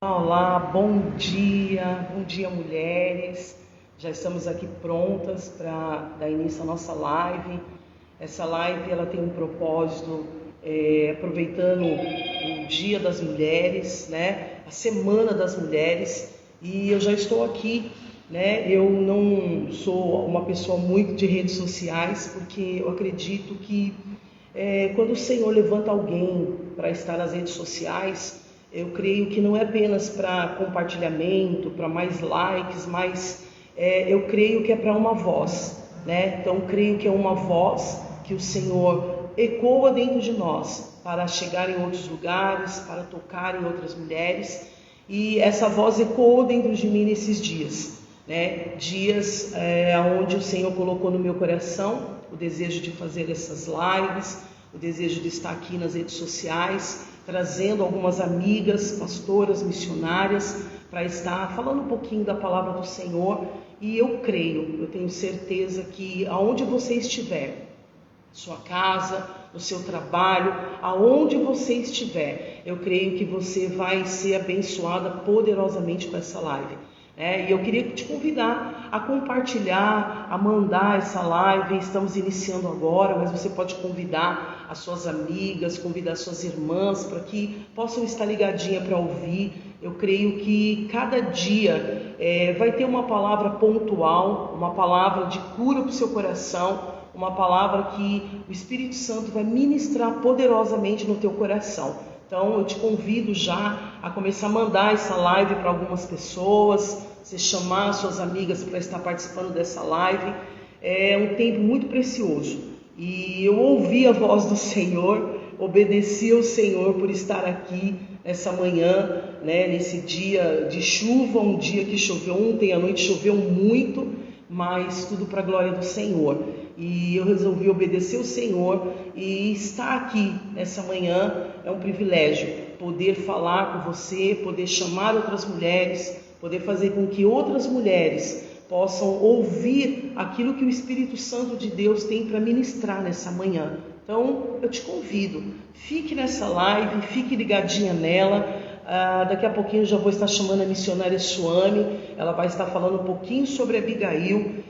Olá, bom dia mulheres. Já estamos aqui prontas para dar início à nossa live. Essa live ela tem um propósito, aproveitando o Dia das Mulheres, né? A Semana das Mulheres. E eu já estou aqui, né? Eu não sou uma pessoa muito de redes sociais, porque eu acredito que quando o Senhor levanta alguém para estar nas redes sociais, eu creio que não é apenas para compartilhamento, para mais likes, mas eu creio que é para uma voz, né? Então, creio que é uma voz que o Senhor ecoa dentro de nós para chegar em outros lugares, para tocar em outras mulheres. E essa voz ecoou dentro de mim nesses dias, né? Dias onde o Senhor colocou no meu coração o desejo de fazer essas lives, o desejo de estar aqui nas redes sociais, trazendo algumas amigas, pastoras, missionárias, para estar falando um pouquinho da palavra do Senhor. E eu creio, eu tenho certeza que aonde você estiver, sua casa, no seu trabalho, aonde você estiver, eu creio que você vai ser abençoada poderosamente com essa live. E eu queria te convidar a compartilhar, a mandar essa live. Estamos iniciando agora, mas você pode convidar as suas amigas, convidar as suas irmãs para que possam estar ligadinha para ouvir. Eu creio que cada dia vai ter uma palavra pontual, uma palavra de cura para o seu coração, uma palavra que o Espírito Santo vai ministrar poderosamente no teu coração. Então eu te convido já a começar a mandar essa live para algumas pessoas, você chamar suas amigas para estar participando dessa live. É um tempo muito precioso. E eu ouvi a voz do Senhor, obedeci ao Senhor por estar aqui nessa manhã, né, nesse dia de chuva, um dia que choveu ontem à noite, choveu muito, mas tudo para a glória do Senhor. E eu resolvi obedecer ao Senhor e estar aqui nessa manhã é um privilégio, poder falar com você, poder chamar outras mulheres, poder fazer com que outras mulheres possam ouvir aquilo que o Espírito Santo de Deus tem para ministrar nessa manhã. Então eu te convido, fique nessa live, fique ligadinha nela. Daqui a pouquinho eu já vou estar chamando a missionária Suame, ela vai estar falando um pouquinho sobre Abigail.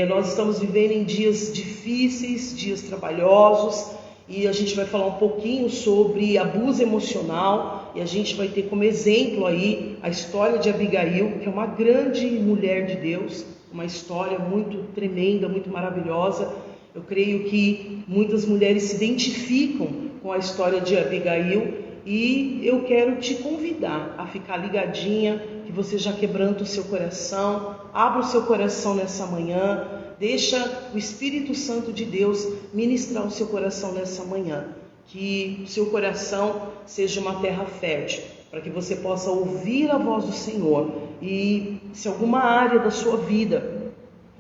Nós estamos vivendo em dias difíceis, dias trabalhosos, e a gente vai falar um pouquinho sobre abuso emocional, e a gente vai ter como exemplo aí a história de Abigail, que é uma grande mulher de Deus, uma história muito tremenda, muito maravilhosa. Eu creio que muitas mulheres se identificam com a história de Abigail, e eu quero te convidar a ficar ligadinha, que você já quebranta o seu coração, abra o seu coração nessa manhã, deixa o Espírito Santo de Deus ministrar o seu coração nessa manhã, que o seu coração seja uma terra fértil, para que você possa ouvir a voz do Senhor. E se alguma área da sua vida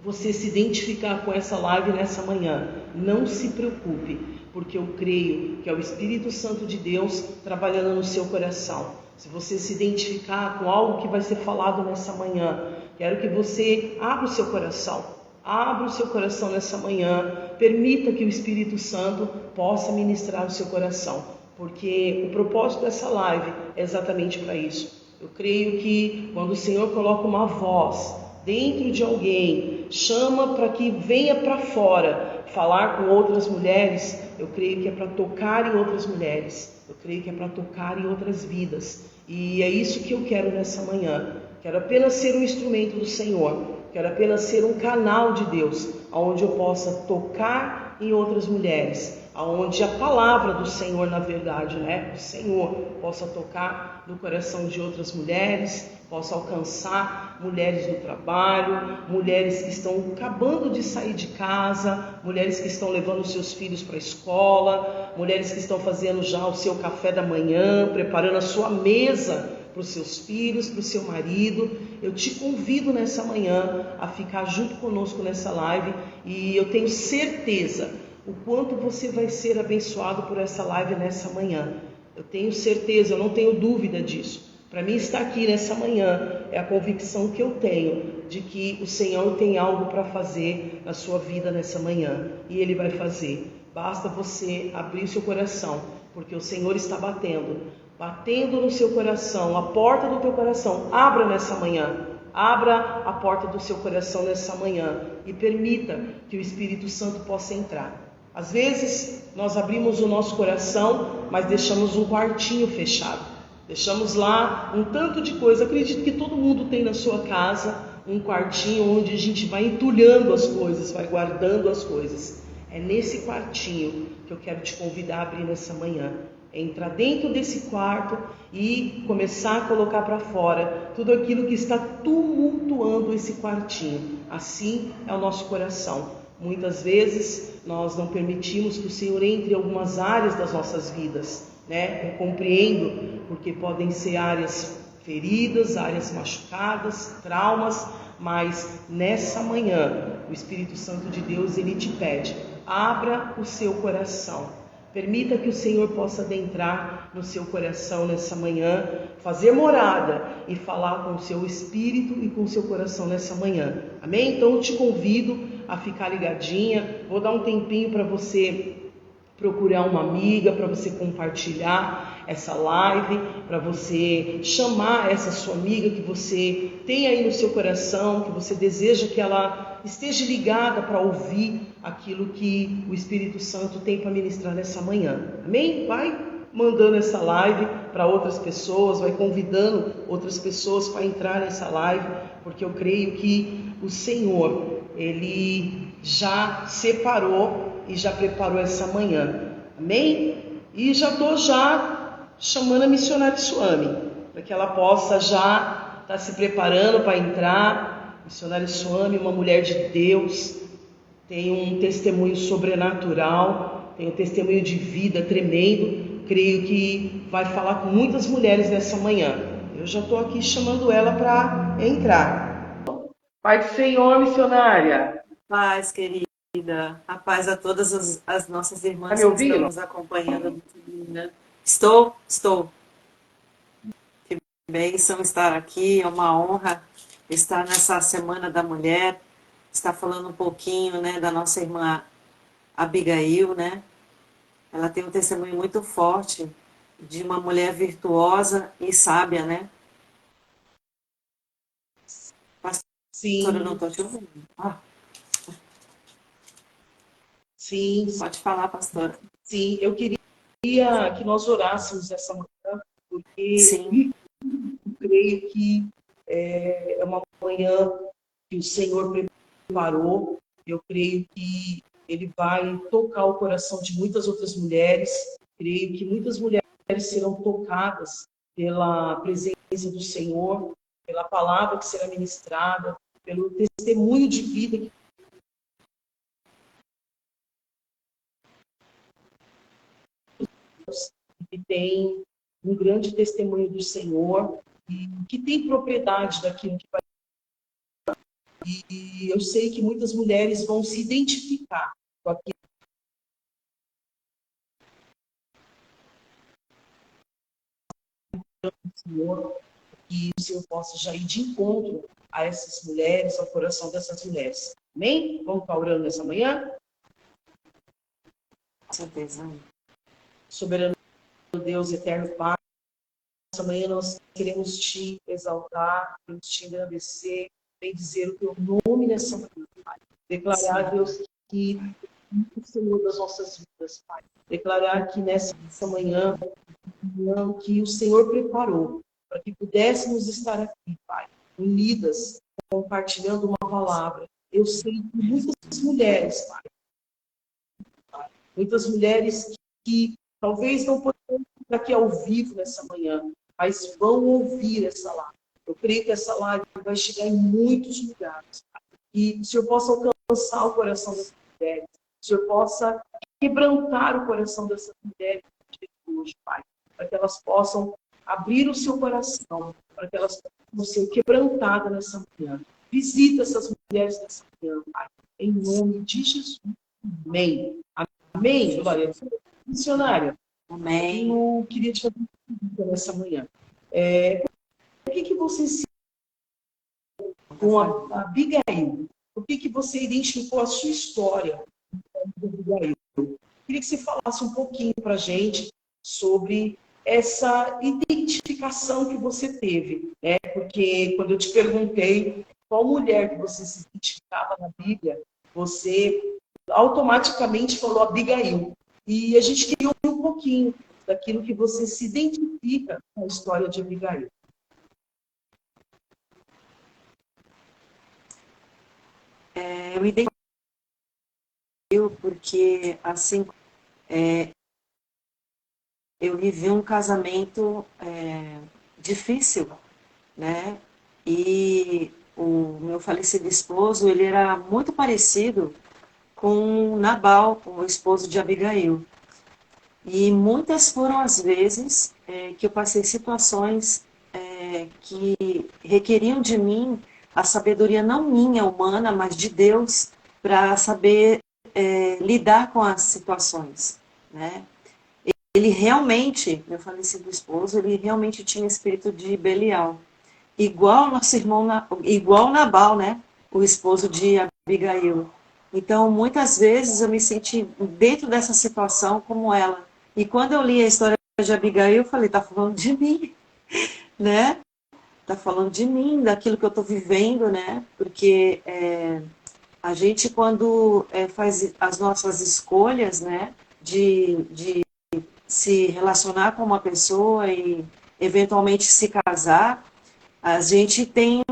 você se identificar com essa live nessa manhã, não se preocupe, porque eu creio que é o Espírito Santo de Deus trabalhando no seu coração. Se você se identificar com algo que vai ser falado nessa manhã, quero que você abra o seu coração. Abra o seu coração nessa manhã, permita que o Espírito Santo possa ministrar o seu coração, porque o propósito dessa live é exatamente para isso. Eu creio que quando o Senhor coloca uma voz dentro de alguém, chama para que venha para fora falar com outras mulheres, eu creio que é para tocar em outras mulheres, eu creio que é para tocar em outras vidas. E é isso que eu quero nessa manhã. Quero apenas ser um instrumento do Senhor, quero apenas ser um canal de Deus, onde eu possa tocar em outras mulheres, onde a palavra do Senhor, na verdade, o Senhor possa tocar no coração de outras mulheres, possa alcançar mulheres no trabalho, mulheres que estão acabando de sair de casa, mulheres que estão levando seus filhos para a escola, mulheres que estão fazendo já o seu café da manhã, preparando a sua mesa para os seus filhos, para o seu marido. Eu te convido nessa manhã a ficar junto conosco nessa live, e eu tenho certeza o quanto você vai ser abençoado por essa live nessa manhã. Eu tenho certeza, eu não tenho dúvida disso. Para mim estar aqui nessa manhã é a convicção que eu tenho de que o Senhor tem algo para fazer na sua vida nessa manhã, e Ele vai fazer. Basta você abrir seu coração, porque o Senhor está batendo. batendo no seu coração, a porta do teu coração. Abra nessa manhã. Abra a porta do seu coração nessa manhã e permita que o Espírito Santo possa entrar. Às vezes nós abrimos o nosso coração, mas deixamos um quartinho fechado. Deixamos lá um tanto de coisa. Acredito que todo mundo tem na sua casa um quartinho onde a gente vai entulhando as coisas, vai guardando as coisas. É nesse quartinho que eu quero te convidar a abrir nessa manhã. Entrar dentro desse quarto e começar a colocar para fora tudo aquilo que está tumultuando esse quartinho. Assim é o nosso coração. Muitas vezes nós não permitimos que o Senhor entre em algumas áreas das nossas vidas, né? Eu compreendo, porque podem ser áreas feridas, áreas machucadas, traumas, mas nessa manhã o Espírito Santo de Deus, ele te pede: abra o seu coração. Permita que o Senhor possa adentrar no seu coração nessa manhã, fazer morada e falar com o seu espírito e com o seu coração nessa manhã. Amém? Então eu te convido a ficar ligadinha. Vou dar um tempinho para você procurar uma amiga, para você compartilhar essa live, para você chamar essa sua amiga que você tem aí no seu coração, que você deseja que ela esteja ligada para ouvir aquilo que o Espírito Santo tem para ministrar nessa manhã. Amém? Vai mandando essa live para outras pessoas, vai convidando outras pessoas para entrar nessa live, porque eu creio que o Senhor, Ele já separou e já preparou essa manhã. Amém? E já estou chamando a missionária Suame, para que ela possa já estar se preparando para entrar. Missionária Suame, uma mulher de Deus, tem um testemunho sobrenatural, tem um testemunho de vida tremendo. Creio que vai falar com muitas mulheres nessa manhã. Eu já estou aqui chamando ela para entrar. Pai do Senhor, missionária. Paz, querida. A paz a todas as nossas irmãs Está me que estão ouvindo? nos acompanhando. Estou. Que bênção estar aqui. É uma honra estar nessa Semana da Mulher, estar falando um pouquinho, né, da nossa irmã Abigail, né? Ela tem um testemunho muito forte de uma mulher virtuosa e sábia, né? Pastora, eu não Sim, estou te ouvindo. sim, Pode falar, pastora. sim. Eu queria que nós orássemos essa manhã, porque Sim, eu creio que é uma manhã que o Senhor preparou. Eu creio que Ele vai tocar o coração de muitas outras mulheres. Creio que muitas mulheres serão tocadas pela presença do Senhor, pela palavra que será ministrada, pelo testemunho de vida que tem um grande testemunho do Senhor e que tem propriedade daquilo que vai. E eu sei que muitas mulheres vão se identificar com aquilo do Senhor, que o Senhor possa já ir de encontro a essas mulheres, ao coração dessas mulheres. Amém? Vamos estar orando nessa manhã? com certeza. Soberano Deus, eterno Pai, nessa manhã nós queremos te exaltar, queremos te agradecer, bendizer o teu nome nessa manhã, Pai. Declarar, Deus, que o Senhor das nossas vidas, Pai. Declarar que nessa manhã que o Senhor preparou para que pudéssemos estar aqui, Pai, unidas, compartilhando uma palavra. Eu sei que muitas mulheres, Pai, muitas mulheres que talvez não possam estar aqui ao vivo nessa manhã, mas vão ouvir essa live. Eu creio que essa live vai chegar em muitos lugares, Pai, e o Senhor possa alcançar o coração dessas mulheres, o Senhor possa quebrantar o coração dessas mulheres hoje, Pai, para que elas possam abrir o seu coração, para que elas possam ser quebrantadas nessa manhã. Visita essas mulheres nessa manhã, Pai, em nome de Jesus. Amém. Amém, glória a Deus. Missionária, Amém. eu queria te fazer uma pergunta nessa manhã. Por que você se com a Abigail? Por que você identificou a sua história com a Abigail? Queria que você falasse um pouquinho para a gente sobre essa identificação que você teve, né? Porque quando eu te perguntei qual mulher que você se identificava na Bíblia, você automaticamente falou Abigail. E a gente queria ouvir um pouquinho daquilo que você se identifica com a história de Abigail. Eu me identifico porque, assim, eu vivi um casamento difícil, né? E o meu falecido esposo, ele era muito parecido com Nabal, o esposo de Abigail. E muitas foram as vezes que eu passei situações que requeriam de mim a sabedoria não minha, humana, mas de Deus, para saber lidar com as situações, né? Ele realmente, meu falecido esposo, ele realmente tinha espírito de Belial, igual nosso irmão, igual Nabal, né? O esposo de Abigail. Então, muitas vezes eu me senti dentro dessa situação como ela. E quando eu li a história de Abigail, eu falei, tá falando de mim, né? Tá falando de mim, daquilo que eu estou vivendo, né? Porque a gente, quando faz as nossas escolhas, né? De se relacionar com uma pessoa e eventualmente se casar, a gente tem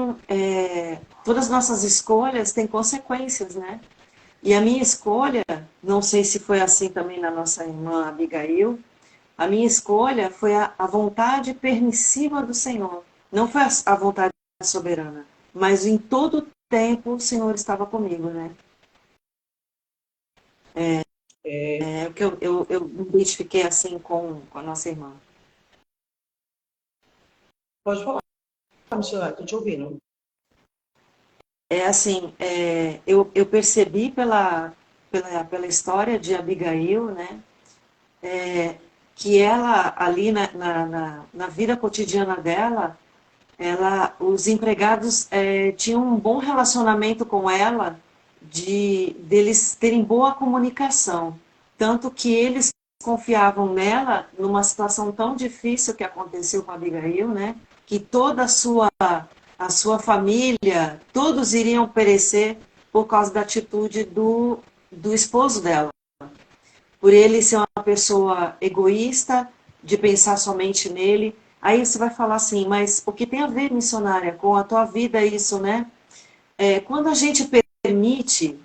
todas as nossas escolhas têm consequências, né? E a minha escolha, não sei se foi assim também na nossa irmã Abigail, a minha escolha foi a vontade permissiva do Senhor. Não foi a vontade soberana, mas em todo tempo o Senhor estava comigo, né? É o que eu me identifiquei assim com a nossa irmã. Pode falar, missionário, estou te ouvindo. É assim, eu percebi pela história de Abigail, né, que ela ali na vida cotidiana dela, os empregados tinham um bom relacionamento com ela, deles terem boa comunicação, tanto que eles confiavam nela numa situação tão difícil que aconteceu com a Abigail, né? Que toda a sua família, todos iriam perecer por causa da atitude do esposo dela. Por ele ser uma pessoa egoísta, de pensar somente nele. Aí você vai falar assim, mas o que tem a ver, missionária, com a tua vida isso, né? Quando a gente permite,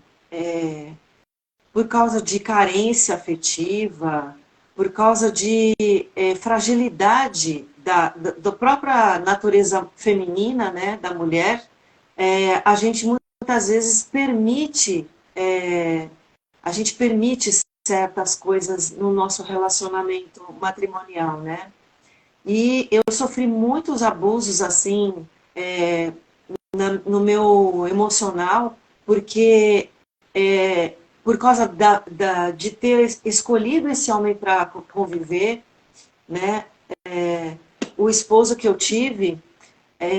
por causa de carência afetiva, por causa de fragilidade da própria natureza feminina, né, da mulher, a gente muitas vezes a gente permite certas coisas no nosso relacionamento matrimonial, né? E eu sofri muitos abusos assim no meu emocional, porque por causa de ter escolhido esse homem para conviver, né? O esposo que eu tive,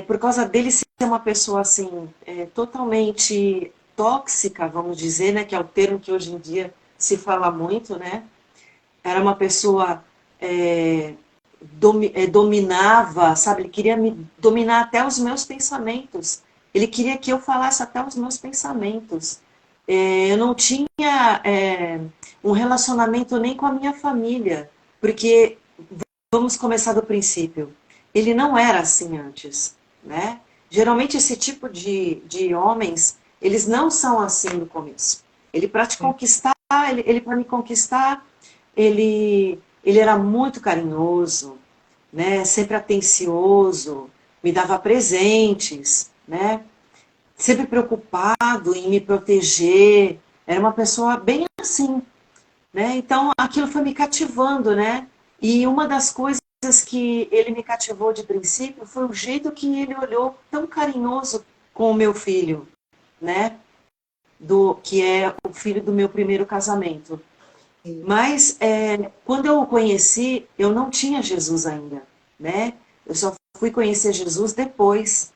por causa dele ser uma pessoa assim totalmente tóxica, vamos dizer, né? Que é o termo que hoje em dia se fala muito, né? Era uma pessoa dominava, sabe? Ele queria me dominar até os meus pensamentos. Ele queria que eu falasse até os meus pensamentos. Eu não tinha um relacionamento nem com a minha família, porque vamos começar do princípio. Ele não era assim antes, né? Geralmente esse tipo de homens, eles não são assim no começo. Ele para te conquistar, ele para me conquistar, ele era muito carinhoso, né? Sempre atencioso, me dava presentes, né? Sempre preocupado em me proteger. Era uma pessoa bem assim, né? Então aquilo foi me cativando, né? E uma das coisas que ele me cativou de princípio foi o jeito que ele olhou tão carinhoso com o meu filho, né? Que é o filho do meu primeiro casamento. Mas quando eu o conheci, eu não tinha Jesus ainda, né? Eu só fui conhecer Jesus depois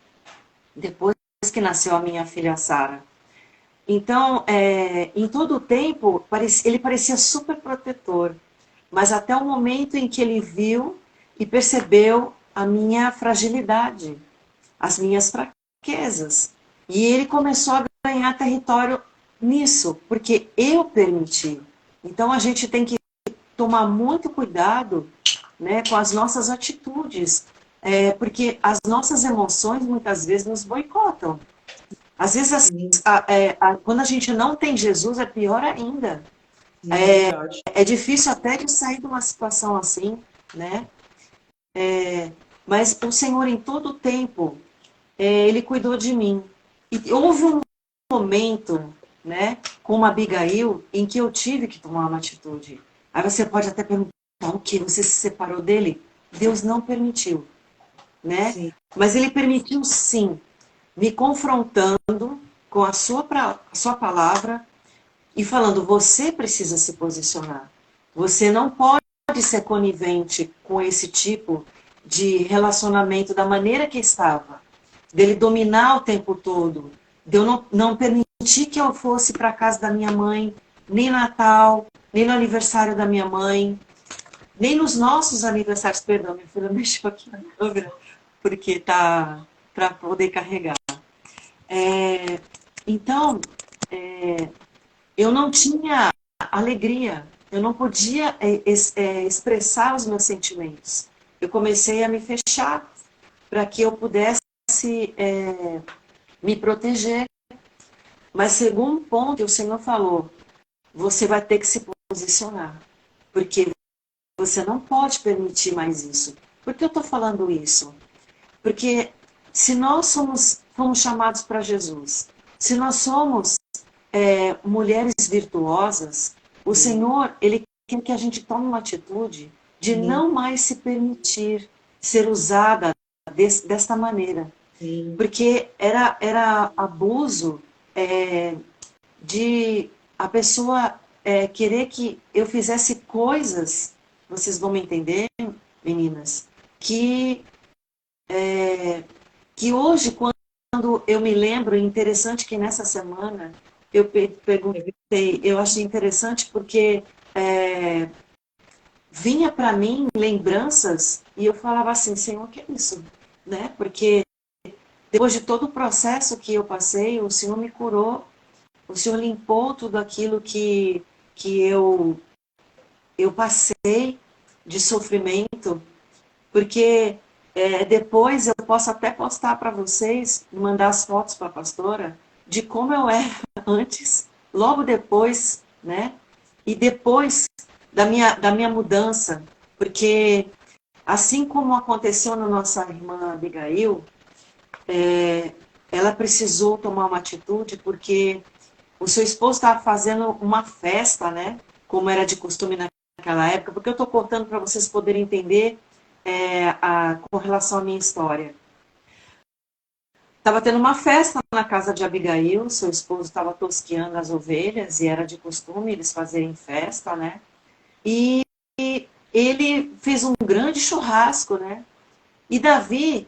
que nasceu a minha filha Sara. Então, em todo o tempo, ele parecia super protetor. Mas até o momento em que ele viu e percebeu a minha fragilidade, as minhas fraquezas. E ele começou a ganhar território nisso, porque eu permiti. Então a gente tem que tomar muito cuidado, né, com as nossas atitudes, porque as nossas emoções muitas vezes nos boicotam. Às vezes, quando a gente não tem Jesus, é pior ainda. É difícil até de sair de uma situação assim, né? Mas o Senhor, em todo o tempo, Ele cuidou de mim. E houve um momento, né, com a Abigail, em que eu tive que tomar uma atitude. Aí você pode até perguntar, o que? Você se separou dele? Deus não permitiu, né? Sim. Mas Ele permitiu, sim, me confrontando com a sua palavra e falando, você precisa se posicionar. Você não pode ser conivente com esse tipo de relacionamento da maneira que estava, dele dominar o tempo todo, de eu não permitir que eu fosse para a casa da minha mãe, nem Natal, nem no aniversário da minha mãe, nem nos nossos aniversários, perdão, minha filha mexeu aqui na câmera, porque tá para poder carregar. Então, eu não tinha alegria, eu não podia expressar os meus sentimentos. Eu comecei a me fechar para que eu pudesse me proteger. Mas chegou um ponto que o Senhor falou, você vai ter que se posicionar, porque você não pode permitir mais isso. Por que eu estou falando isso? Porque se nós fomos chamados para Jesus, se nós somos mulheres virtuosas, o Senhor, Ele quer que a gente tome uma atitude de não mais se permitir ser usada desta maneira. Porque era abuso de a pessoa querer que eu fizesse coisas, vocês vão me entender, meninas, que hoje, quando eu me lembro, é interessante que nessa semana eu perguntei, eu achei interessante porque vinha para mim lembranças e eu falava assim, Senhor, o que é isso? Né? Porque depois de todo o processo que eu passei, o Senhor me curou, o Senhor limpou tudo aquilo que eu passei de sofrimento, porque depois eu posso até postar para vocês, mandar as fotos para a pastora, de como eu era antes, logo depois, né? E depois da minha mudança, porque assim como aconteceu na nossa irmã Abigail, ela precisou tomar uma atitude porque o seu esposo estava fazendo uma festa, né? Como era de costume naquela época, porque eu estou contando para vocês poderem entender com relação à minha história. Estava tendo uma festa na casa de Abigail, seu esposo estava tosqueando as ovelhas, e era de costume eles fazerem festa, né? E ele fez um grande churrasco, né? E Davi,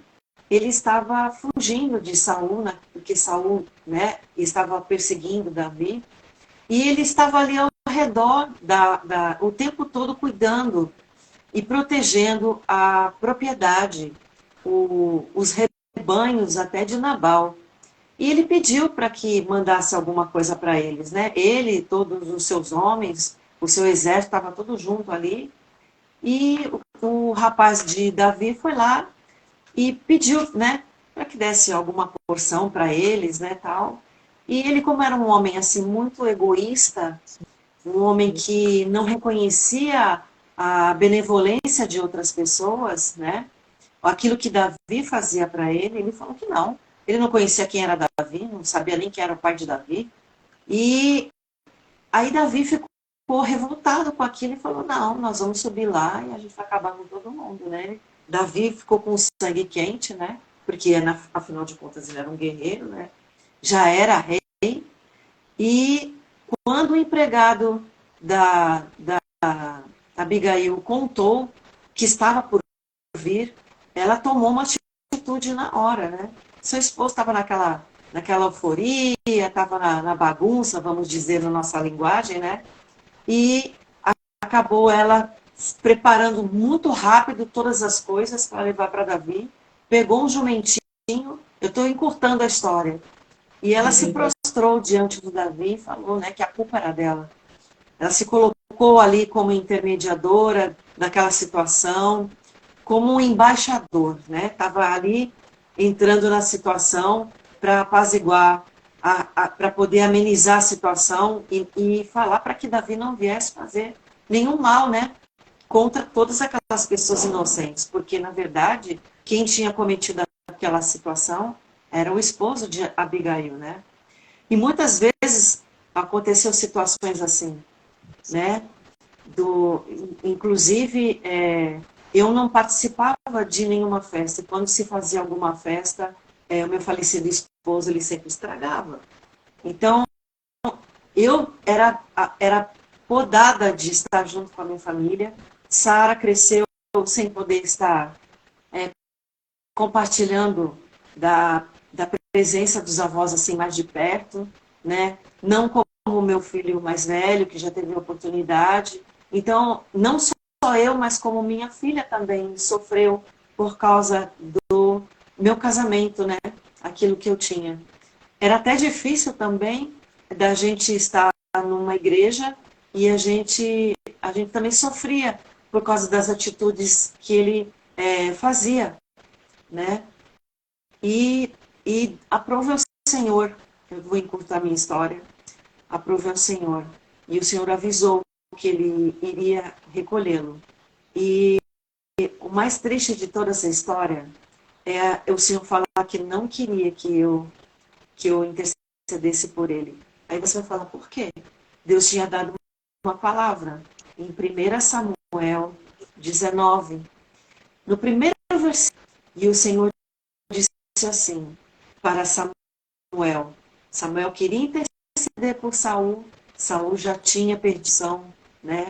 ele estava fugindo de Saul, né? Porque Saul, né, estava perseguindo Davi, e ele estava ali ao redor, o tempo todo cuidando e protegendo a propriedade, os rebanhos até de Nabal. E ele pediu para que mandasse alguma coisa para eles, né? Ele, todos os seus homens, o seu exército estava todo junto ali. E o rapaz de Davi foi lá e pediu, né, para que desse alguma porção para eles, né, tal. E ele, como era um homem assim muito egoísta, um homem que não reconhecia a benevolência de outras pessoas, né? Aquilo que Davi fazia para ele, ele falou que não. Ele não conhecia quem era Davi, não sabia nem quem era o pai de Davi. E aí Davi ficou revoltado com aquilo e falou, não, nós vamos subir lá e a gente vai acabar com todo mundo, né? Davi ficou com o sangue quente, né? Porque, afinal de contas, ele era um guerreiro, né? Já era rei. E quando o empregado da Abigail contou que estava por vir, ela tomou uma atitude na hora, né? Seu esposo estava naquela euforia, estava na bagunça, vamos dizer, na nossa linguagem, né? E acabou ela preparando muito rápido todas as coisas para levar para Davi, pegou um jumentinho, eu estou encurtando a história, e ela se prostrou diante do Davi e falou, né, que a culpa era dela. Ela se colocou ali como intermediadora daquela situação, como um embaixador, né? Estava ali entrando na situação para apaziguar, para poder amenizar a situação e falar para que Davi não viesse fazer nenhum mal, né? Contra todas aquelas pessoas inocentes, porque, na verdade, quem tinha cometido aquela situação era o esposo de Abigail, né? E muitas vezes aconteceu situações assim, né? Inclusive, eu não participava de nenhuma festa. E quando se fazia alguma festa, o meu falecido esposo, ele sempre estragava. Então, eu era podada de estar junto com a minha família. Sara cresceu sem poder estar compartilhando da presença dos avós assim mais de perto, né? Não como o meu filho mais velho, que já teve a oportunidade. Então, não só eu, mas como minha filha também sofreu por causa do meu casamento, né? Aquilo que eu tinha. Era até difícil também da gente estar numa igreja e a gente também sofria por causa das atitudes que ele fazia, né? E aprove ao Senhor, eu vou encurtar minha história, aprove ao Senhor. E o Senhor avisou que ele iria recolhê-lo. E o mais triste de toda essa história é o Senhor falar que não queria que eu intercedesse por ele. Aí você vai falar, por quê? Deus tinha dado uma palavra em 1 Samuel 19, no primeiro versículo, e o Senhor disse assim para Samuel. Samuel queria interceder por Saul. Saul já tinha perdição, né?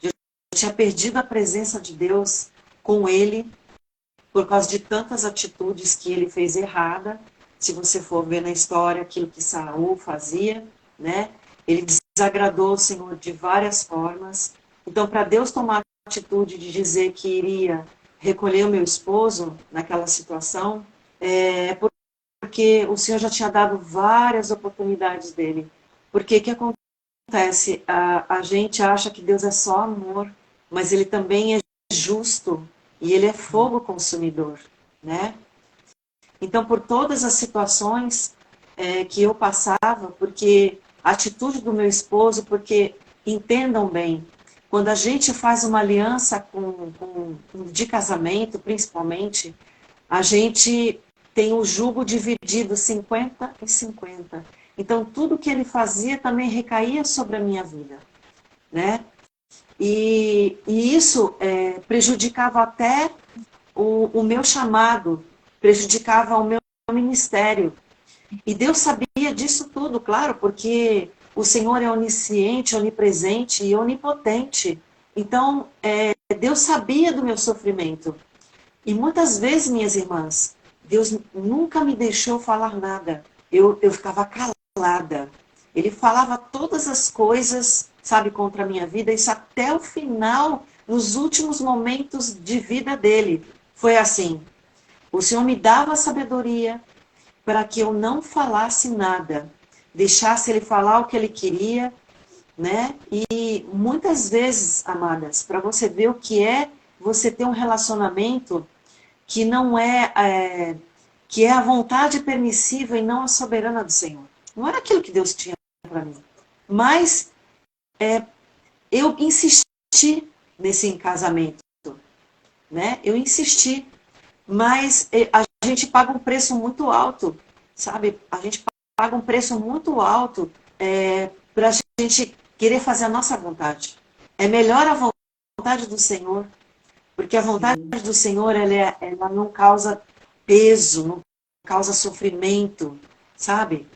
Já tinha perdido a presença de Deus com ele por causa de tantas atitudes que ele fez errada. Se você for ver na história aquilo que Saul fazia, né? Ele desagradou o Senhor de várias formas. Então, para Deus tomar a atitude de dizer que iria recolher o meu esposo naquela situação, porque o Senhor já tinha dado várias oportunidades dele. Porque o que acontece? A gente acha que Deus é só amor, mas ele também é justo e ele é fogo consumidor, né? Então, por todas as situações que eu passava, porque a atitude do meu esposo, porque entendam bem, quando a gente faz uma aliança de casamento, principalmente, a gente tem o jugo dividido 50 e 50. Então, tudo que ele fazia também recaía sobre a minha vida, né? E isso prejudicava até o meu chamado, prejudicava o meu ministério. E Deus sabia disso tudo, claro, porque o Senhor é onisciente, onipresente e onipotente. Então, Deus sabia do meu sofrimento. E muitas vezes, minhas irmãs, Deus nunca me deixou falar nada. Eu ficava calada. Ele falava todas as coisas, sabe, contra a minha vida, isso até o final, nos últimos momentos de vida dele. Foi assim. O Senhor me dava sabedoria para que eu não falasse nada, deixasse ele falar o que ele queria, né? E muitas vezes, amadas, para você ver o que é você ter um relacionamento que não que é a vontade permissiva e não a soberana do Senhor. Não era aquilo que Deus tinha para mim. Mas eu insisti nesse casamento, né? Eu insisti, mas a gente paga um preço muito alto, sabe? A gente paga um preço muito alto para a gente querer fazer a nossa vontade. É melhor a vontade do Senhor, porque a vontade do Senhor ela não causa peso, não causa sofrimento, sabe?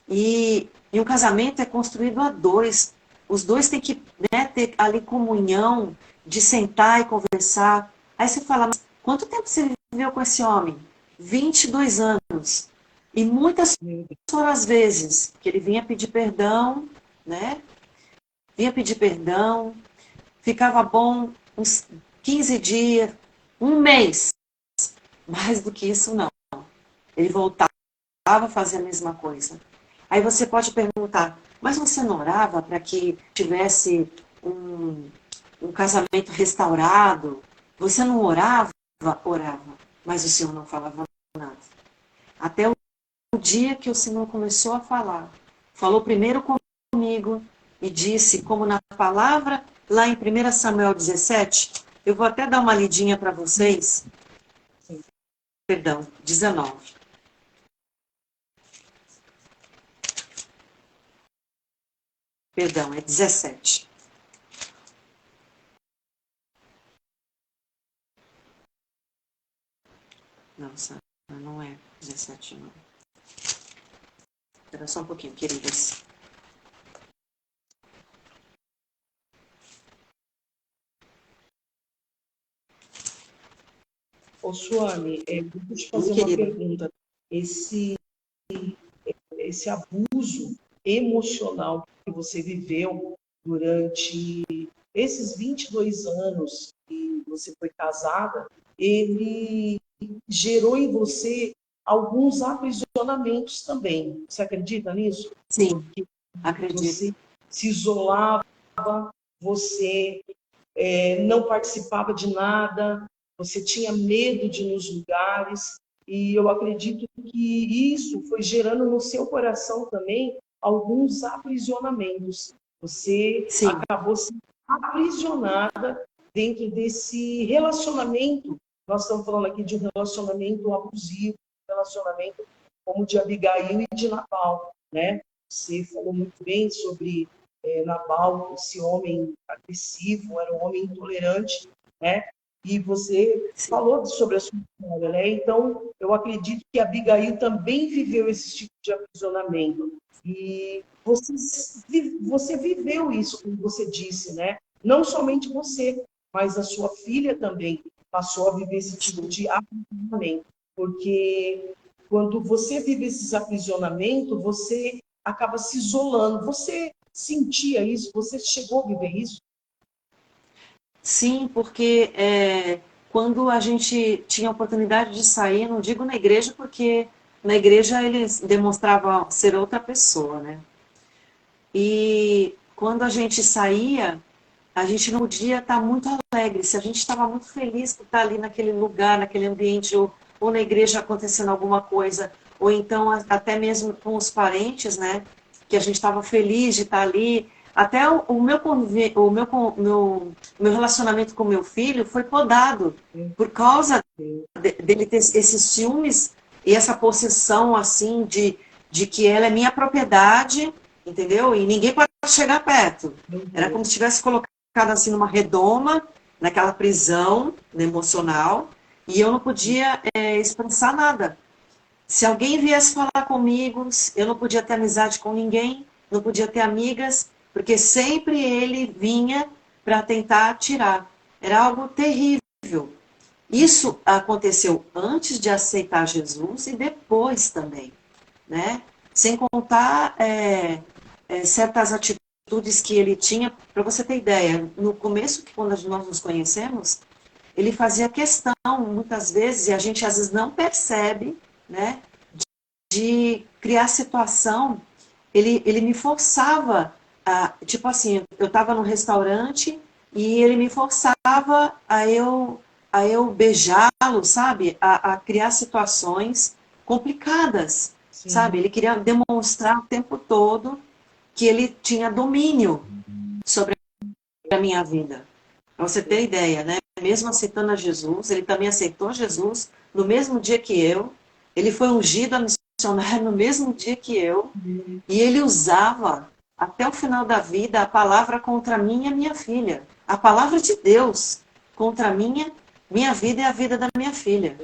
E um casamento é construído a dois. Os dois têm que, né, ter ali comunhão, de sentar e conversar. Aí você fala, mas quanto tempo você viveu com esse homem? 22 anos. E muitas foram as vezes que ele vinha pedir perdão, né? Vinha pedir perdão, ficava bom uns 15 dias, um mês. Mais do que isso, não. Ele voltava a fazer a mesma coisa. Aí você pode perguntar, mas você não orava para que tivesse um casamento restaurado? Você não orava? Orava. Mas o Senhor não falava nada. Até o dia que o Senhor começou a falar. Falou primeiro comigo e disse, como na palavra, lá em 1 Samuel 17, eu vou até dar uma lidinha para vocês. Perdão, 19. Perdão, é 17. Não, não é 17, não. Espera só um pouquinho, queridas. Ô, Suane, deixa eu te fazer uma pergunta. Esse abuso emocional que você viveu durante esses 22 anos que você foi casada, ele gerou em você alguns aprisionamentos também. Você acredita nisso? Sim, acredito. Você se isolava, você não participava de nada, você tinha medo de ir nos lugares, e eu acredito que isso foi gerando no seu coração também alguns aprisionamentos. Você Sim. acabou sendo aprisionada dentro desse relacionamento. Nós estamos falando aqui de um relacionamento abusivo, um relacionamento como o de Abigail e de Nabal, né? Você falou muito bem sobre Nabal, esse homem agressivo, era um homem intolerante, né? E você falou sobre a sua história, né? Então, eu acredito que a Abigail também viveu esse tipo de aprisionamento. E você viveu isso, como você disse, né? Não somente você, mas a sua filha também passou a viver esse tipo de aprisionamento. Porque quando você vive esses aprisionamentos, você acaba se isolando. Você sentia isso? Você chegou a viver isso? Sim, porque quando a gente tinha a oportunidade de sair, não digo na igreja, porque na igreja eles demonstravam ser outra pessoa, né? E quando a gente saía, a gente não podia estar muito alegre. Se a gente estava muito feliz por estar ali naquele lugar, naquele ambiente, ou na igreja acontecendo alguma coisa, ou então até mesmo com os parentes, né? Que a gente estava feliz de estar ali. Até o meu relacionamento com meu filho foi podado por causa dele ter esses ciúmes e essa possessão assim de que ela é minha propriedade, entendeu? E ninguém pode chegar perto. Era como se tivesse colocado assim numa redoma, naquela prisão emocional, e eu não podia expressar nada. Se alguém viesse falar comigo, eu não podia ter amizade com ninguém, não podia ter amigas, porque sempre ele vinha para tentar tirar. Era algo terrível. Isso aconteceu antes de aceitar Jesus e depois também, né? Sem contar certas atitudes que ele tinha. Para você ter ideia, no começo, quando nós nos conhecemos, ele fazia questão, muitas vezes, e a gente às vezes não percebe, né, de criar situação. Ele me forçava, tipo assim, eu estava no restaurante e ele me forçava a eu beijá-lo, sabe? A criar situações complicadas, Sim. Sabe? Ele queria demonstrar o tempo todo que ele tinha domínio sobre a minha vida. Para você ter ideia, né? Mesmo aceitando a Jesus, ele também aceitou Jesus no mesmo dia que eu. Ele foi ungido a missionário no mesmo dia que eu. E ele usava, até o final da vida, a palavra contra mim e a minha filha. A palavra de Deus contra minha vida e a vida da minha filha.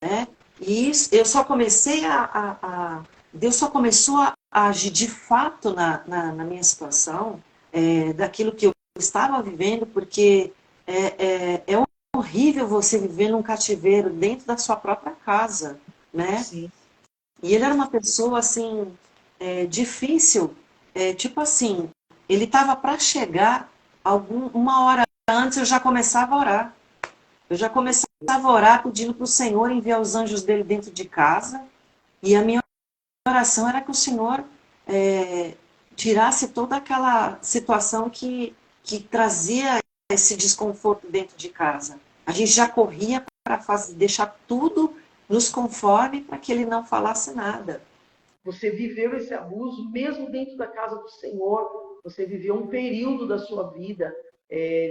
Né? E isso, eu só comecei Deus só começou a agir de fato na minha situação, daquilo que eu estava vivendo, porque é horrível você viver num cativeiro dentro da sua própria casa, né? Sim. E ele era uma pessoa, assim, difícil, tipo assim, ele estava para chegar uma hora antes eu já começava a orar. Eu já começava a orar pedindo para o Senhor enviar os anjos dele dentro de casa. E a minha oração era que o Senhor tirasse toda aquela situação que trazia esse desconforto dentro de casa. A gente já corria para deixar tudo nos conforme para que ele não falasse nada. Você viveu esse abuso mesmo dentro da casa do Senhor. Você viveu um período da sua vida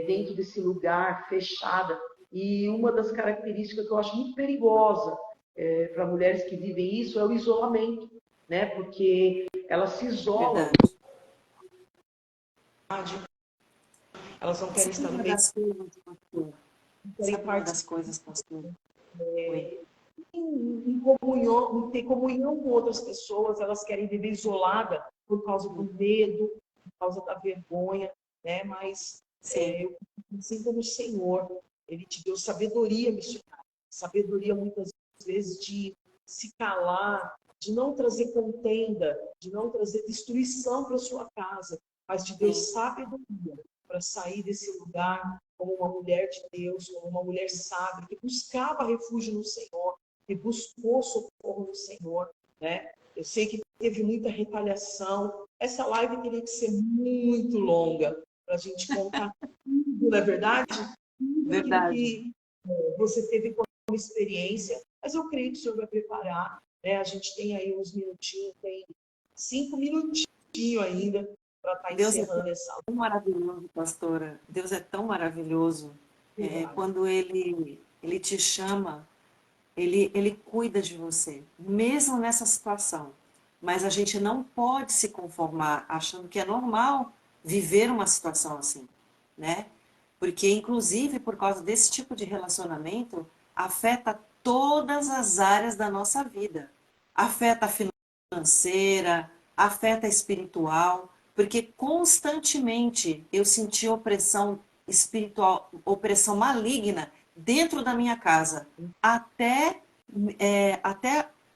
dentro desse lugar fechada. E uma das características que eu acho muito perigosa para mulheres que vivem isso é o isolamento, né? Porque elas se isolam. Verdade. Elas não querem estar no meio. Sabe uma das coisas, pastor? Em comunhão, ter comunhão com outras pessoas, elas querem viver isolada por causa do medo, por causa da vergonha, né? Mas assim como o Senhor, Ele te deu sabedoria missionária, sabedoria muitas vezes de se calar, de não trazer contenda, de não trazer destruição para sua casa, mas te deu sabedoria para sair desse lugar como uma mulher de Deus, como uma mulher sábia, que buscava refúgio no Senhor, que buscou socorro no Senhor, né? Eu sei que teve muita retaliação. Essa live teria que ser muito longa para a gente contar tudo, não é verdade? Tudo aquilo que você teve como experiência, mas eu creio que o Senhor vai preparar, né? A gente tem aí uns minutinhos, tem 5 minutinhos ainda para estar encerrando essa live. Tão maravilhoso, pastora. Deus é tão maravilhoso. Quando ele te chama, ele cuida de você, mesmo nessa situação. Mas a gente não pode se conformar achando que é normal viver uma situação assim, né? Porque, inclusive, por causa desse tipo de relacionamento, afeta todas as áreas da nossa vida. Afeta a financeira, afeta a espiritual, porque constantemente eu senti opressão espiritual, opressão maligna dentro da minha casa, até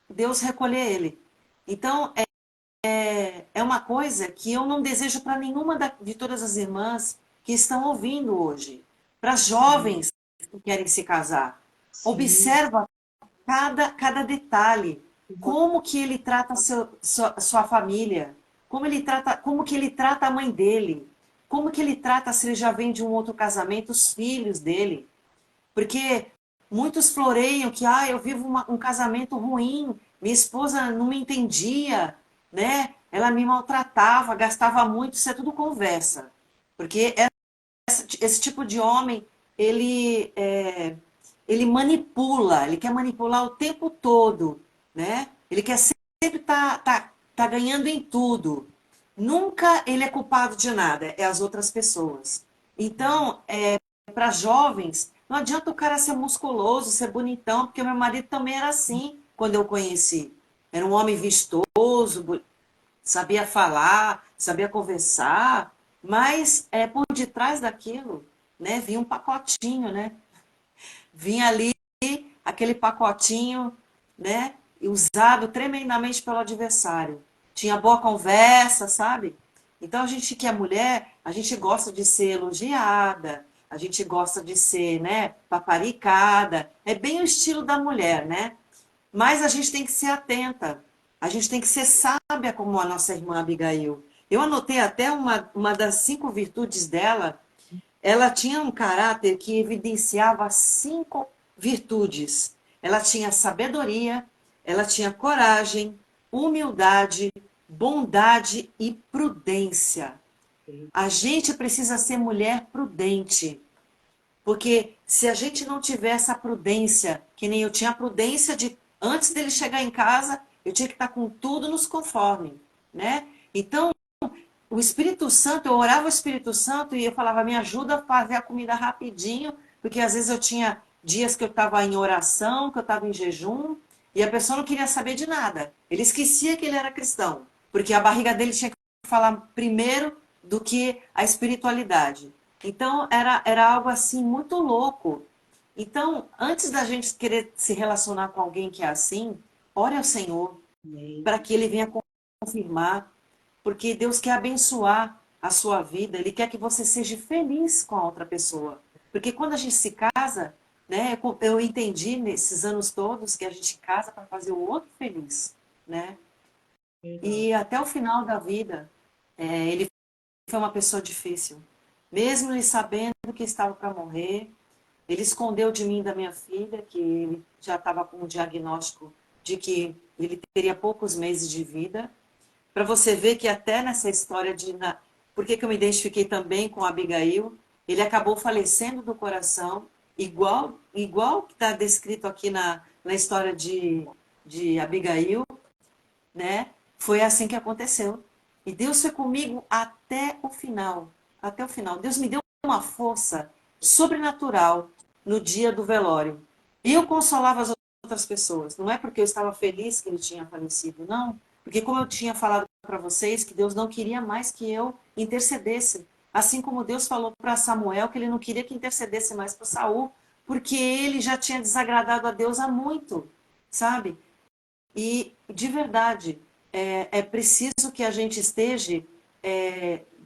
Deus recolher ele. Então, é uma coisa que eu não desejo para nenhuma de todas as irmãs que estão ouvindo hoje. Para jovens que querem se casar. Observa cada detalhe. Como que ele trata sua família. Como que ele trata a mãe dele. Como que ele trata, se ele já vem de um outro casamento, os filhos dele. Porque muitos floreiam que eu vivo um casamento ruim, minha esposa não me entendia, né? Ela me maltratava, gastava muito, isso é tudo conversa. Porque esse tipo de homem, ele manipula, ele quer manipular o tempo todo, né? Ele quer sempre tá ganhando em tudo. Nunca ele é culpado de nada, é as outras pessoas. Então, para jovens, não adianta o cara ser musculoso, ser bonitão, porque meu marido também era assim quando eu conheci. Era um homem vistoso, sabia falar, sabia conversar, mas por detrás daquilo, né, vinha um pacotinho, né? Vinha ali aquele pacotinho, né, usado tremendamente pelo adversário. Tinha boa conversa, sabe? Então a gente que é mulher, a gente gosta de ser elogiada, a gente gosta de ser, né, paparicada. É bem o estilo da mulher, né? Mas a gente tem que ser atenta. A gente tem que ser sábia como a nossa irmã Abigail. Eu anotei até uma das 5 virtudes dela. Ela tinha um caráter que evidenciava 5 virtudes. Ela tinha sabedoria, ela tinha coragem, humildade, bondade e prudência. A gente precisa ser mulher prudente. Porque se a gente não tiver essa prudência, que nem eu tinha a prudência de, antes dele chegar em casa, eu tinha que estar com tudo nos conforme, né? Então, o Espírito Santo, eu orava o Espírito Santo e eu falava, me ajuda a fazer a comida rapidinho, porque às vezes eu tinha dias que eu estava em oração, que eu estava em jejum, e a pessoa não queria saber de nada. Ele esquecia que ele era cristão, porque a barriga dele tinha que falar primeiro do que a espiritualidade. Então, era algo assim muito louco. Então, antes da gente querer se relacionar com alguém que é assim, ore ao Senhor, para que ele venha confirmar, porque Deus quer abençoar a sua vida, Ele quer que você seja feliz com a outra pessoa. Porque quando a gente se casa, né, eu entendi nesses anos todos que a gente casa para fazer o outro feliz, né? Verdade. E até o final da vida, ele foi uma pessoa difícil. Mesmo ele sabendo que estava para morrer, ele escondeu de mim e da minha filha, que ele já estava com o diagnóstico de que ele teria poucos meses de vida. Para você ver que até nessa história de... Por que eu me identifiquei também com Abigail? Ele acabou falecendo do coração, igual que está descrito aqui na história de Abigail, né? Foi assim que aconteceu. E Deus foi comigo até o final. Até o final. Deus me deu uma força sobrenatural no dia do velório. E eu consolava as outras pessoas. Não é porque eu estava feliz que ele tinha falecido, não. Porque como eu tinha falado para vocês, que Deus não queria mais que eu intercedesse. Assim como Deus falou para Samuel que ele não queria que intercedesse mais para Saul, porque ele já tinha desagradado a Deus há muito, sabe? E, de verdade, é preciso que a gente esteja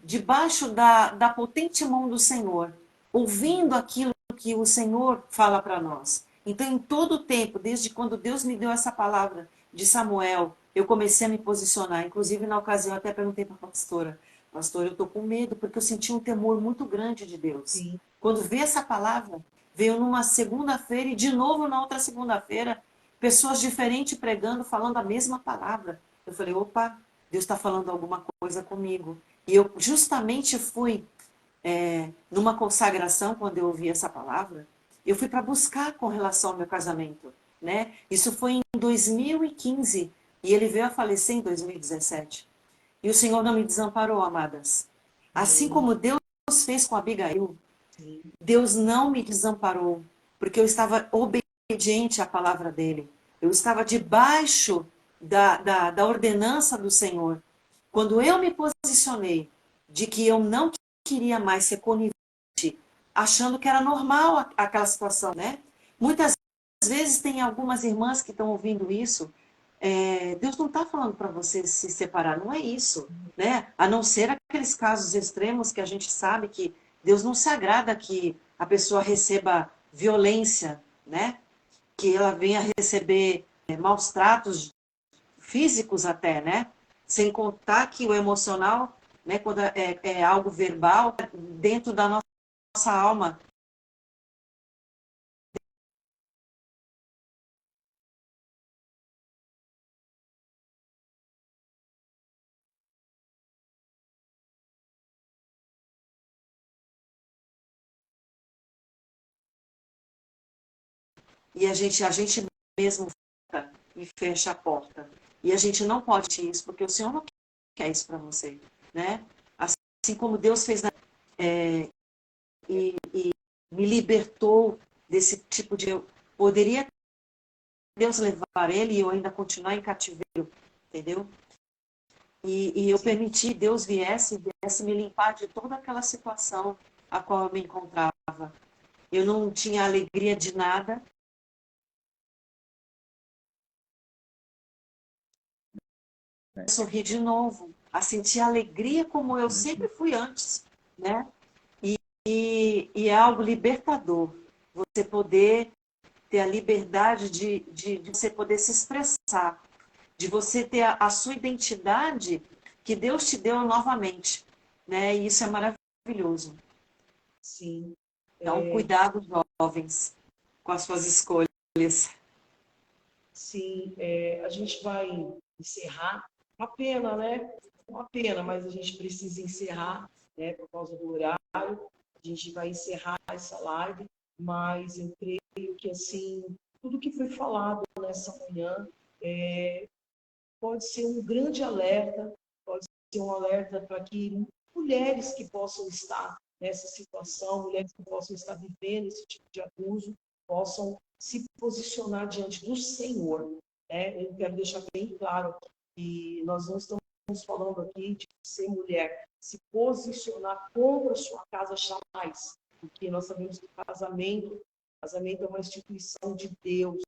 debaixo da potente mão do Senhor, ouvindo aquilo que o Senhor fala para nós. Então, em todo o tempo, desde quando Deus me deu essa palavra de Samuel, eu comecei a me posicionar. Inclusive, na ocasião, eu até perguntei para a pastora, pastor, eu estou com medo, porque eu senti um temor muito grande de Deus. Sim, Quando veio essa palavra, veio numa segunda-feira e de novo na outra segunda-feira, pessoas diferentes pregando, falando a mesma palavra. Eu falei, opa, Deus está falando alguma coisa comigo. E eu justamente fui numa consagração, quando eu ouvi essa palavra, eu fui para buscar com relação ao meu casamento. Né? Isso foi em 2015 e ele veio a falecer em 2017. E o Senhor não me desamparou, amadas. Assim amém. como Deus fez com Abigail, Sim, Deus não me desamparou, porque eu estava obediente à palavra dele. Eu estava debaixo da ordenança do Senhor. Quando eu me posicionei de que eu não queria mais ser conivente, achando que era normal aquela situação, né? Muitas vezes tem algumas irmãs que estão ouvindo isso. Deus não está falando para você se separar, não é isso, né? A não ser aqueles casos extremos que a gente sabe que Deus não se agrada que a pessoa receba violência, né? Que ela venha receber maus tratos físicos até, né? Sem contar que o emocional, né, quando é algo verbal, dentro da nossa alma. E a gente mesmo fecha e fecha a porta. E a gente não pode ter isso, porque o Senhor não quer isso para você, né? Assim como Deus fez e me libertou desse tipo de... Poderia Deus levar ele e eu ainda continuar em cativeiro, entendeu? E eu sim, permiti Deus viesse me limpar de toda aquela situação a qual eu me encontrava. Eu não tinha alegria de nada, sorri de novo, a sentir alegria como eu sempre fui antes, né? E é algo libertador, você poder ter a liberdade de você poder se expressar, de você ter a sua identidade que Deus te deu novamente, né? E isso é maravilhoso. sim. Então, cuidado, jovens, com as suas escolhas. Sim, a gente vai encerrar. Uma pena, né? Uma pena, mas a gente precisa encerrar, né? Por causa do horário. A gente vai encerrar essa live, mas eu creio que, assim, tudo que foi falado nessa manhã pode ser um grande alerta, pode ser um alerta para que mulheres que possam estar nessa situação, mulheres que possam estar vivendo esse tipo de abuso, possam se posicionar diante do Senhor. Né? Eu quero deixar bem claro que nós não estamos falando aqui de ser mulher, se posicionar contra a sua casa jamais, porque nós sabemos que casamento é uma instituição de Deus.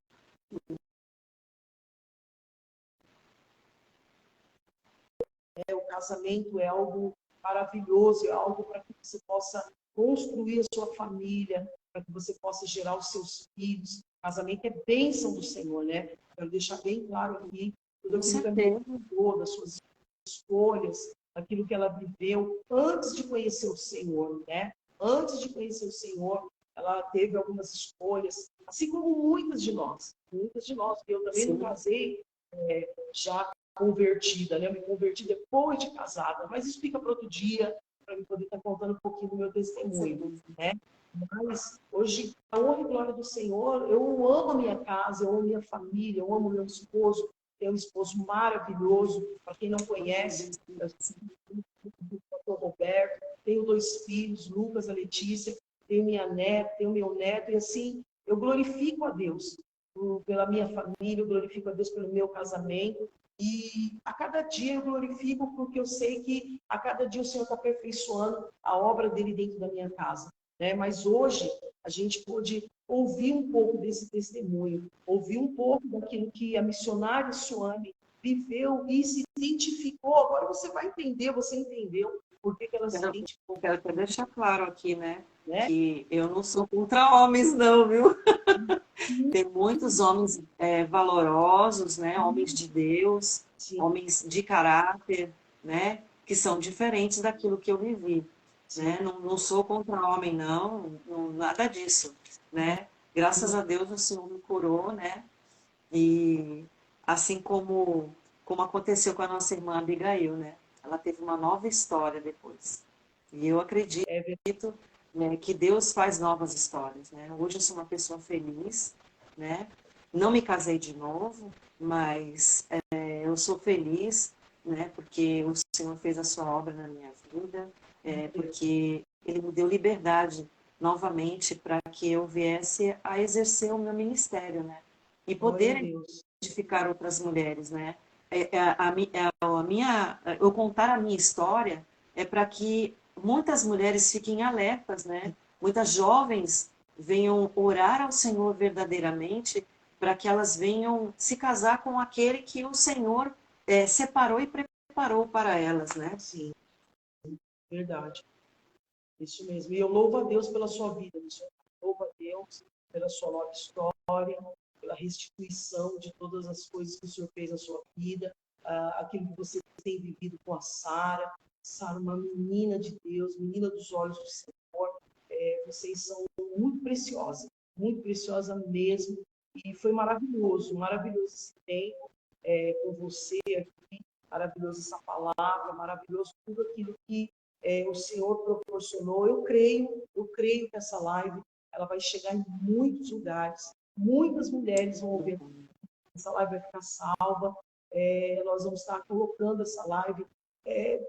O casamento é algo maravilhoso, é algo para que você possa construir a sua família, para que você possa gerar os seus filhos. Casamento é bênção do Senhor, né? Quero deixar bem claro aqui tudo Com aquilo que a minha certeza. falou, das suas escolhas, daquilo que ela viveu antes de conhecer o Senhor, né? Antes de conhecer o Senhor, ela teve algumas escolhas, assim como muitas de nós, porque eu também não Sim. casei já convertida, né? Eu me converti depois de casada, mas isso fica para outro dia, para eu poder estar contando um pouquinho do meu testemunho, né? Mas hoje, a honra e glória do Senhor, eu amo a minha casa, eu amo a minha família, eu amo meu esposo, tenho um esposo maravilhoso, para quem não conhece, eu sou o Roberto, tenho 2 filhos, Lucas e Letícia, tenho minha neta, tenho meu neto, e assim, eu glorifico a Deus pela minha família, eu glorifico a Deus pelo meu casamento, e a cada dia eu glorifico porque eu sei que a cada dia o Senhor está aperfeiçoando a obra dele dentro da minha casa, né? Mas hoje a gente pôde ouvir um pouco desse testemunho, ouvir um pouco daquilo que a missionária Suane viveu e se identificou. Agora você vai entender, você entendeu por que ela se identificou, Quero até deixar claro aqui, né? né? Que eu não sou contra homens, não, viu? Tem muitos homens valorosos, né? Homens de Deus, Sim, homens de caráter, né? Que são diferentes daquilo que eu vivi, sim, né? Não sou contra homem, não, nada disso, né? Graças a Deus o Senhor me curou, né? E assim como aconteceu com a nossa irmã Abigail, né? Ela teve uma nova história depois. E eu acredito, é verdade. né, que Deus faz novas histórias, né? Hoje eu sou uma pessoa feliz, né? Não me casei de novo, mas eu sou feliz, né? Porque o Senhor fez a sua obra na minha vida, porque Ele me deu liberdade novamente para que eu viesse a exercer o meu ministério, né? E Glória a poder Deus. edificar outras mulheres, né? Eu contar a minha história é para que muitas mulheres fiquem alertas, né? Muitas jovens venham orar ao Senhor verdadeiramente para que elas venham se casar com aquele que o Senhor separou e preparou para elas, né? Sim, verdade. Isso mesmo. E eu louvo a Deus pela sua vida, missionário. Louvo a Deus pela sua nova história, pela restituição de todas as coisas que o Senhor fez na sua vida, aquilo que você tem vivido com a Sara. Sara, uma menina de Deus, menina dos olhos do Senhor. Vocês são muito preciosa mesmo. E foi maravilhoso, maravilhoso esse tempo com você aqui, maravilhoso essa palavra, maravilhoso tudo aquilo que o Senhor proporcionou. Eu creio que essa live ela vai chegar em muitos lugares, muitas mulheres vão ouvir, essa live vai ficar salva, nós vamos estar colocando essa live, é,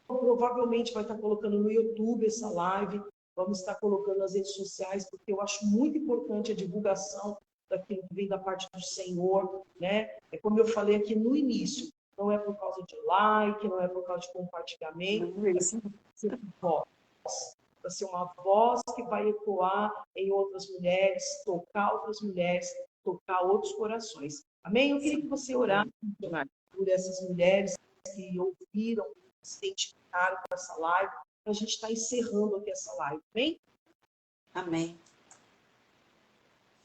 provavelmente vai estar colocando no YouTube essa live, vamos estar colocando nas redes sociais, porque eu acho muito importante a divulgação daquilo que vem da parte do Senhor, né? É como eu falei aqui no início, não é por causa de like, não é por causa de compartilhamento, é Isso. ser voz, para ser uma voz que vai ecoar em outras mulheres, tocar outros corações. Amém? Eu queria que você orasse por essas mulheres que ouviram, se identificaram com essa live, para a gente estar encerrando aqui essa live. Amém? Amém.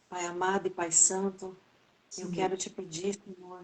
Pai amado e Pai santo, eu Sim. quero te pedir, Senhor,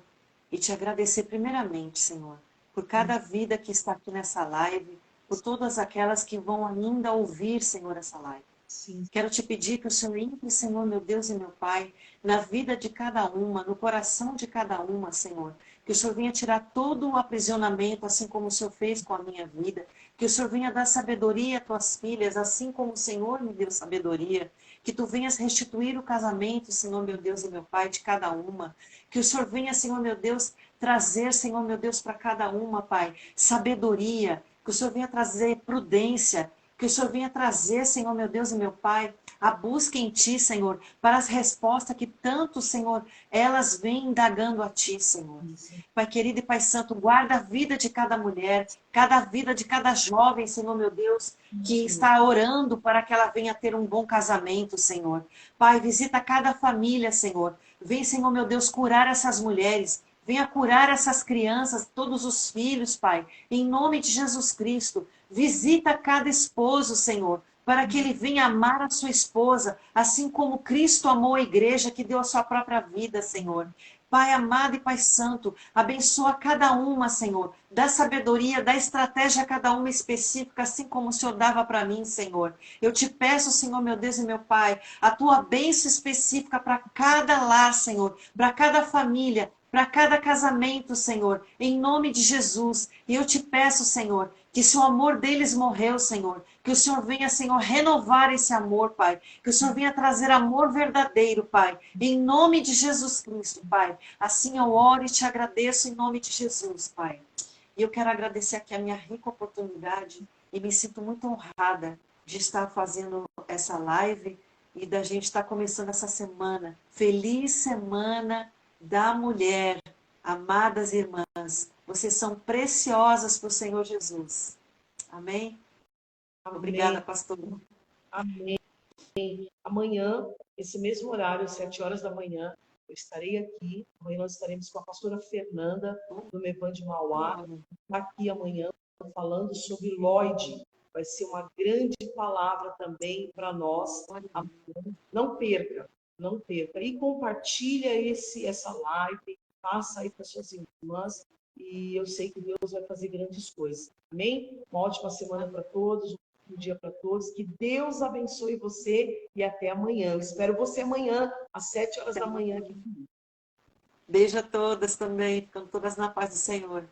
e te agradecer primeiramente, Senhor, por cada vida que está aqui nessa live, por todas aquelas que vão ainda ouvir, Senhor, essa live. Sim. Quero te pedir que o Senhor entre, Senhor, meu Deus e meu Pai, na vida de cada uma, no coração de cada uma, Senhor. Que o Senhor venha tirar todo o aprisionamento, assim como o Senhor fez com a minha vida. Que o Senhor venha dar sabedoria às tuas filhas, assim como o Senhor me deu sabedoria. Que tu venhas restituir o casamento, Senhor, meu Deus e meu Pai, de cada uma. Que o Senhor venha, Senhor, meu Deus, trazer, Senhor, meu Deus, para cada uma, Pai, sabedoria. Que o Senhor venha trazer prudência. Que o Senhor venha trazer, Senhor, meu Deus e meu Pai, a busca em Ti, Senhor, para as respostas que tanto, Senhor, elas vêm indagando a Ti, Senhor. Pai querido e Pai santo, guarda a vida de cada mulher, cada vida de cada jovem, Senhor, meu Deus, que está orando para que ela venha ter um bom casamento, Senhor. Pai, visita cada família, Senhor. Vem, Senhor, meu Deus, curar essas mulheres. Venha curar essas crianças, todos os filhos, Pai. Em nome de Jesus Cristo. Visita cada esposo, Senhor, para que ele venha amar a sua esposa, assim como Cristo amou a igreja, que deu a sua própria vida, Senhor. Pai amado e Pai santo, abençoa cada uma, Senhor. Dá sabedoria, dá estratégia a cada uma específica, assim como o Senhor dava para mim, Senhor. Eu te peço, Senhor, meu Deus e meu Pai, a tua bênção específica para cada lar, Senhor, para cada família, para cada casamento, Senhor, em nome de Jesus. E eu te peço, Senhor, que se o amor deles morreu, Senhor, que o Senhor venha, Senhor, renovar esse amor, Pai. Que o Senhor venha trazer amor verdadeiro, Pai. Em nome de Jesus Cristo, Pai. Assim eu oro e te agradeço em nome de Jesus, Pai. E eu quero agradecer aqui a minha rica oportunidade e me sinto muito honrada de estar fazendo essa live e da gente estar começando essa semana. Feliz Semana da Mulher. Amadas irmãs, vocês são preciosas para o Senhor Jesus. Amém? Obrigada, pastor. Amém. Amanhã, esse mesmo horário, às 7 horas da manhã, eu estarei aqui. Amanhã nós estaremos com a pastora Fernanda, do Mevan de Mauá. Está aqui amanhã falando sobre Lloyd. Vai ser uma grande palavra também para nós. Não perca, não perca. E compartilha essa live, passa aí para suas irmãs. E eu sei que Deus vai fazer grandes coisas. Amém? Uma ótima semana para todos. Um dia para todos. Que Deus abençoe você e até amanhã. Eu espero você amanhã, às 7 horas da manhã. Aqui. Beijo a todas também. Ficam todas na paz do Senhor.